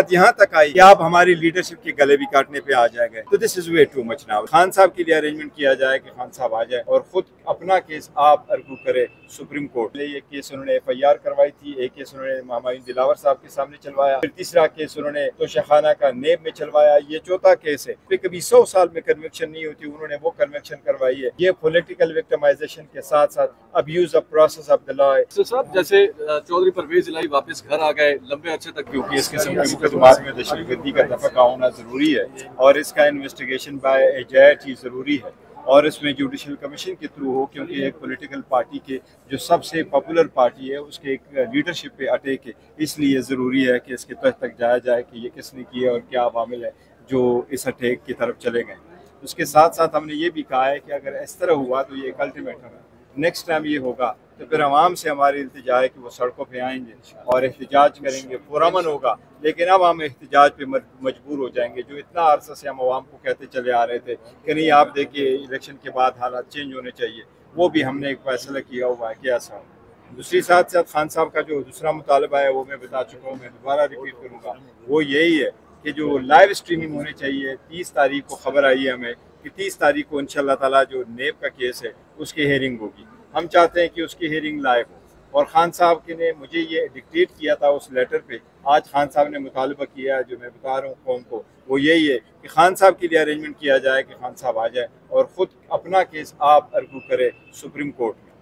बात यहाँ तक आई कि आप हमारी लीडरशिप के गले भी काटने पे आ जाएंगे। तो this is way too much now. Khan साहब के लिए अरेंजमेंट किया जाए कि खान साहब आ जाए और खुद अपना केस आप अर्गू करे सुप्रीम कोर्ट में। ये केस उन्होंने FIR करवाई थी, एक केस उन्होंने हुमायूं दिलावर साहब के सामने चलवाया, फिर तीसरा केस उन्होंने तोशाखाना का नेब में चलवाया, ये चौथा केस है। फिर कभी 100 साल में कन्विक्शन नहीं होती, उन्होंने वो कन्विक्शन करवाई है। ये पॉलिटिकल विक्टिमाइजेशन के साथ साथ abuse of process of the law है। साहब जैसे चौधरी परवेज इलाही वापस घर आ गए लंबे अर्से तक, क्योंकि इस किस्म के मुकदमात में दहशतगर्दी का दफा होना जरूरी है और इसका इन्वेस्टिगेशन बाय ए जज ही जरूरी है और इसमें जुडिशल कमीशन के थ्रू हो, क्योंकि एक पॉलिटिकल पार्टी के जो सबसे पॉपुलर पार्टी है उसके एक लीडरशिप पे अटैक है, इसलिए ज़रूरी है कि इसके तहत तक जाया जाए कि ये किसने किया और क्या अवामिल है जो इस अटैक की तरफ चले गए। उसके साथ साथ हमने ये भी कहा है कि अगर इस तरह हुआ तो ये एक अल्टीमेटम है, नेक्स्ट टाइम ये होगा तो फिर आवाम से हमारी इल्तिजा है कि वो सड़कों पे आएंगे और एहतजाज करेंगे, पुरअमन होगा। लेकिन अब हम एहतजाज पे मजबूर हो जाएंगे, जो इतना अरसा से हम आवाम को कहते चले आ रहे थे कि नहीं आप देखिए इलेक्शन के बाद हालात चेंज होने चाहिए, वो भी हमने एक फैसला किया हुआ है कि ऐसा हो। दूसरी साथ साथ खान साहब का जो दूसरा मुतालबा है वो मैं बता चुका हूँ, मैं दोबारा रिपीट करूँगा, वो यही है कि जो लाइव स्ट्रीमिंग होनी चाहिए। 30 तारीख को खबर आई है हमें कि 30 तारीख को इंशाल्लाह ताला जो नेब का केस है उसकी हेयरिंग होगी। हम चाहते हैं कि उसकी हेयरिंग लाइव हो और खान साहब के ने मुझे ये डिक्टेट किया था उस लेटर पे, आज खान साहब ने मुतालबा किया है जो मैं बता रहा हूँ कौम को, वो यही है कि खान साहब के लिए अरेंजमेंट किया जाए कि खान साहब आ जाए और ख़ुद अपना केस आप अर्गू करे सुप्रीम कोर्ट में।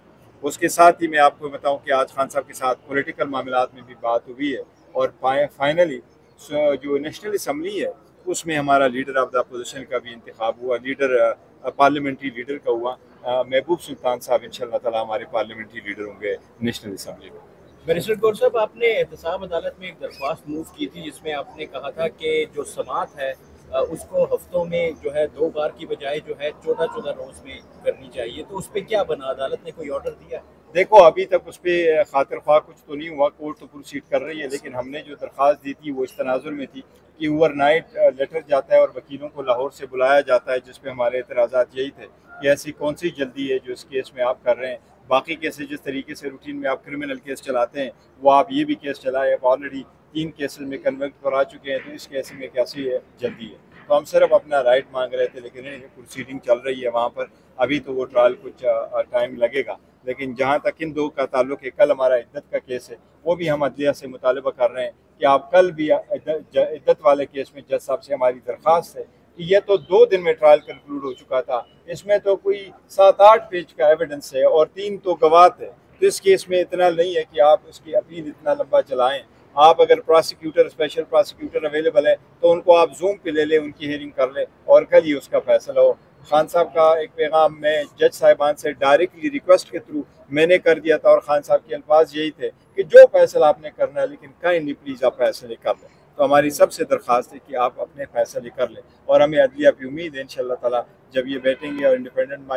उसके साथ ही मैं आपको बताऊँ कि आज खान साहब के साथ पॉलिटिकल मामलात में भी बात हुई है और फाइनली जो नेशनल असम्बली है उसमें हमारा लीडर ऑफ द अपोजिशन का भी इंतखाब हुआ, लीडर पार्लियामेंट्री लीडर का हुआ। महबूब सुल्तान साहब इंशाल्लाह ताला हमारे पार्लियामेंट्री लीडर होंगे नेशनल असम्बली में। बैरिस्टर गौर साहब, आपने एहतसाब अदालत में एक दरख्वास्त मूव की थी जिसमें आपने कहा था कि जो समात है उसको हफ्तों में जो है 2 बार की बजाय जो है 14-14 रोज में करनी चाहिए, तो उस पर क्या बना? अदालत ने कोई ऑर्डर दिया? देखो अभी तक उस पर खातिर ख्वाह कुछ तो नहीं हुआ, कोर्ट तो प्रोसीड कर रही है, लेकिन हमने जो दरख्वास्त दी थी वो इस तनाजुर में थी कि ओवरनाइट लेटर जाता है और वकीलों को लाहौर से बुलाया जाता है, जिस पे हमारे एतराज़ात यही थे कि ऐसी कौन सी जल्दी है जो इस केस में आप कर रहे हैं। बाकी केसेस जिस तरीके से रूटीन में आप क्रिमिनल केस चलाते हैं वो आप ये भी केस चलाए, आप ऑलरेडी 3 केसेस में कन्वर्ट करा चुके हैं, तो इस केस में कैसी है जल्दी है। तो हम सिर्फ अपना राइट मांग रहे थे, लेकिन प्रोसीडिंग चल रही है वहाँ पर, अभी तो वो ट्रायल कुछ टाइम लगेगा। लेकिन जहाँ तक इन 2 का ताल्लुक है, कल हमारा इद्दत का केस है, वो भी हम अदलिया से मुतालबा कर रहे हैं कि आप कल भी इद्दत वाले केस में जज साहब से हमारी दरख्वास्त है कि यह तो 2 दिन में ट्रायल कंक्लूड हो चुका था, इसमें तो कोई 7-8 पेज का एविडेंस है और 3 तो गवाह थे, तो इस केस में इतना नहीं है कि आप उसकी अपील इतना लंबा चलाएं। आप अगर प्रोसिक्यूटर, स्पेशल प्रोसिक्यूटर अवेलेबल है तो उनको आप जूम पे ले लें, उनकी हेयरिंग कर लें और कल ही उसका फैसला हो। खान साहब का एक पैगाम मैं जज साहिबान से डायरेक्टली रिक्वेस्ट के थ्रू मैंने कर दिया था और खान साहब के अल्फाज यही थे कि जो फैसला आपने करना है लेकिन काइंडली प्लीज़ आप फैसले कर लें। तो हमारी सबसे दरख्वास्त है कि आप अपने फैसले कर लें और हमें अदलिया पे उम्मीद है इंशाल्लाह ताला जब ये बैठेंगे और इंडिपेंडेंट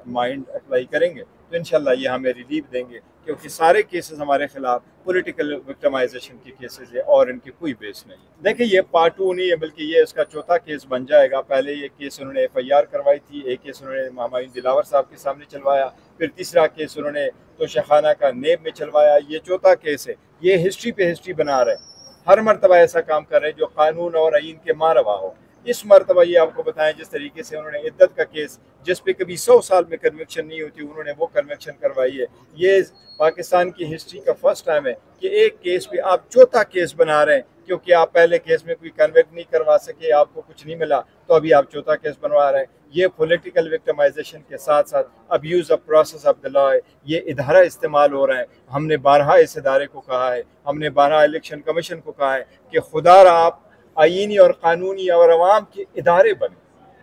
माइंड अप्लाई करेंगे तो इंशाल्लाह ये हमें रिलीफ देंगे, क्योंकि सारे केसेस हमारे खिलाफ पॉलिटिकल विक्टिमाइजेशन के केसेस है और इनकी कोई बेस नहीं है। देखिए ये पार्ट 2 नहीं है बल्कि ये इसका चौथा केस बन जाएगा। पहले ये केस उन्होंने FIR करवाई थी, एक केस उन्होंने हुमायूं दिलावर साहब के सामने चलवाया, फिर तीसरा केस उन्होंने तोशाखाना का नेब में चलवाया, ये चौथा केस है। ये हिस्ट्री पे हिस्ट्री बना रहे, हर मरतबा ऐसा काम कर रहे हैं जो कानून और आईन के मारवा हो। इस मरतबा ये आपको बताएं जिस तरीके से उन्होंने इद्दत का केस जिस पे कभी 100 साल में कन्विक्शन नहीं होती, उन्होंने वो कन्विक्शन करवाई है। ये पाकिस्तान की हिस्ट्री का फर्स्ट टाइम है कि एक केस पे आप चौथा केस बना रहे हैं, क्योंकि आप पहले केस में कोई कन्विक्ट नहीं करवा सके, आपको कुछ नहीं मिला, तो अभी आप चौथा केस बनवा रहे हैं। ये पॉलिटिकल विक्टिमाइजेशन के साथ साथ abuse of process of the law है, ये इदारा इस्तेमाल हो रहा है। हमने 12 इस इदारे को कहा है, हमने 12 इलेक्शन कमीशन को कहा है कि खुदा आप आईनी और कानूनी और अवाम के इदारे बने,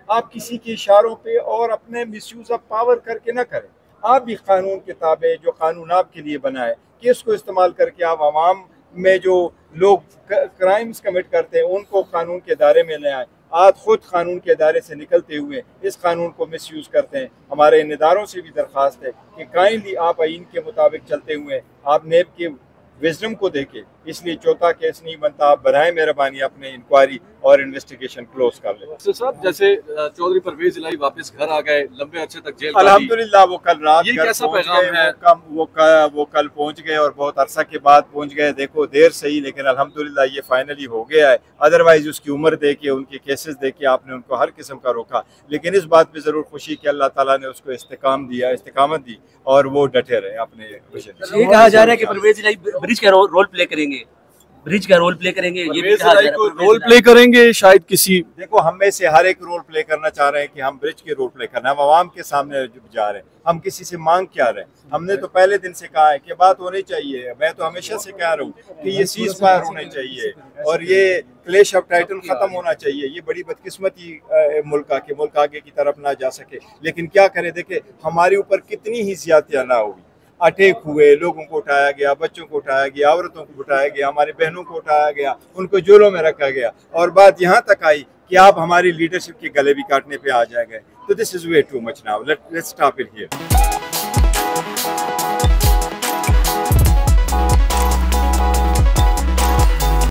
आप किसी के इशारों पे और अपने मिसयूज़ ऑफ पावर करके ना करें। आप भी कानून के ताबे, जो कानून आपके लिए बना है कि इसको इस्तेमाल करके आप आवाम में जो लोग क्राइम्स कमिट करते हैं उनको कानून के दायरे में ले आए। आप खुद कानून के दायरे से निकलते हुए इस कानून को मिसयूज़ करते हैं। हमारे इन इदारों से भी दरख्वास्त है कि काइंडली आप आईन के मुताबिक चलते हुए आप नेब के विजडम को देखें इसलिए चौथा केस नहीं बनता। आप बराए मेहरबानी अपने इंक्वायरी और इन्वेस्टिगेशन क्लोज कर लें। अफसर साहब, जैसे चौधरी परवेज इलाही वापस घर आ गए, लंबे अर्से तक जेल अल्हम्दुलिल्लाह वो कल रात ये घर कैसा पहुंच पैगाम गए, है? वो कल पहुंच गए और बहुत अरसा के बाद पहुंच गए। देखो देर सही, लेकिन अल्हम्दुलिल्लाह ये फाइनली हो गया है। अदरवाइज उसकी उम्र दे के, उनके केसेस दे के आपने उनको हर किस्म का रोका, लेकिन इस बात पे जरूर खुशी कि अल्लाह ताला ने उसको इस्तेकामत दी और वो डटे रहे अपने विजन। ये कहा जा रहा है कि परवेज इलाही ब्रिज का रोल प्ले करेंगे, ये भी कहा जा रहा है। रोल प्ले करेंगे शायद किसी। देखो हम में से हर एक रोल प्ले करना चाह रहे हैं कि हम ब्रिज के रोल प्ले करना है। हम आवाम के सामने जा रहे हैं, हम किसी से मांग क्या रहे हैं। हमने तो पहले दिन से कहा है कि बात होनी चाहिए। मैं तो हमेशा से कह रहा हूँ कि ये सीज फायर होने चाहिए और ये क्लैश ऑफ टाइटन खत्म होना चाहिए। ये बड़ी बदकिस्मती मुल्क आगे की तरफ ना जा सके, लेकिन क्या करें। देखे हमारे ऊपर कितनी ही ज्यादतियां ना हुई, अटैक हुए, लोगों को उठाया गया, बच्चों को उठाया गया, औरतों को उठाया गया, हमारी बहनों को उठाया गया, उनको जेलों में रखा गया और बात यहाँ तक आई कि आप हमारी लीडरशिप के गले भी काटने पे आ जाएंगे। तो this is way too much now, let's stop it here.